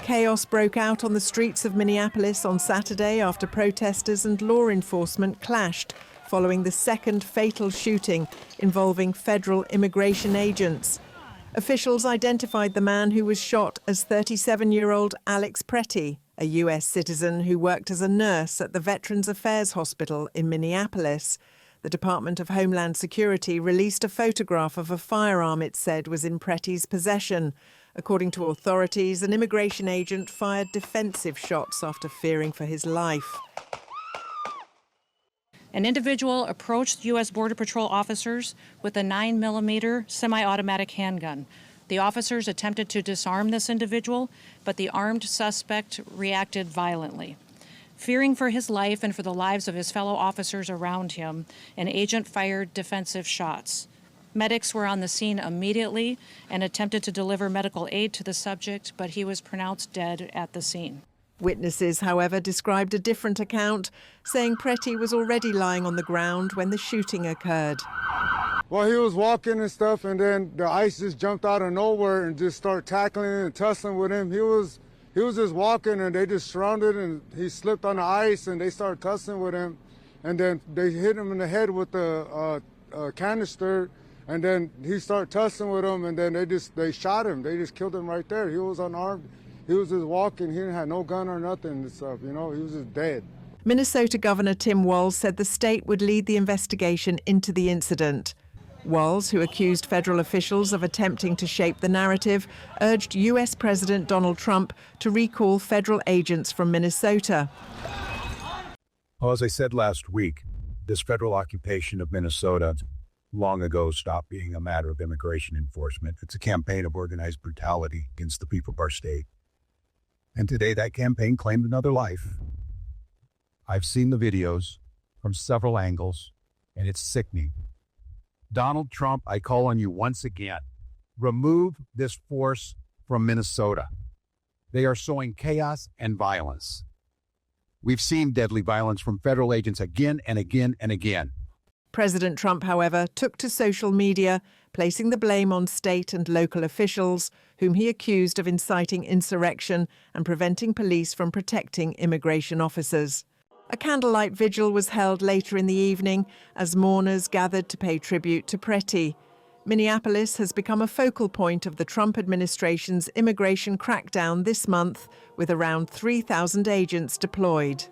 Chaos broke out on the streets of Minneapolis on Saturday after protesters and law enforcement clashed following the second fatal shooting involving federal immigration agents. Officials identified the man who was shot as 37-year-old Alex Pretty, a U.S. citizen who worked as a nurse at the Veterans Affairs Hospital in Minneapolis. The Department of Homeland Security released a photograph of a firearm it said was in Pretty's possession. According to authorities, an immigration agent fired defensive shots after fearing for his life. An individual approached U.S. Border Patrol officers with a 9mm semi-automatic handgun. The officers attempted to disarm this individual, but the armed suspect reacted violently. Fearing for his life and for the lives of his fellow officers around him, an agent fired defensive shots. Medics were on the scene immediately and attempted to deliver medical aid to the subject, but he was pronounced dead at the scene. Witnesses, however, described a different account, saying Pretty was already lying on the ground when the shooting occurred. Well, he was walking and stuff, and then the ICE just jumped out of nowhere and just started tackling and tussling with him. He was just walking, and they just surrounded, and he slipped on the ice, and they started tussling with him. And then they hit him in the head with a canister, and then he started tussling with them, and then they shot him. They just killed him right there. He was unarmed. He was just walking. He didn't have no gun or nothing and stuff, you know. He was just dead. Minnesota Governor Tim Walz said the state would lead the investigation into the incident. Walz, who accused federal officials of attempting to shape the narrative, urged U.S. President Donald Trump to recall federal agents from Minnesota. Well, as I said last week, this federal occupation of Minnesota long ago stopped being a matter of immigration enforcement. It's a campaign of organized brutality against the people of our state. And today that campaign claimed another life. I've seen the videos from several angles, and it's sickening. Donald Trump, I call on you once again, remove this force from Minnesota. They are sowing chaos and violence. We've seen deadly violence from federal agents again and again and again. President Trump, however, took to social media, placing the blame on state and local officials, whom he accused of inciting insurrection and preventing police from protecting immigration officers. A candlelight vigil was held later in the evening as mourners gathered to pay tribute to Pretty. Minneapolis has become a focal point of the Trump administration's immigration crackdown this month, with around 3,000 agents deployed.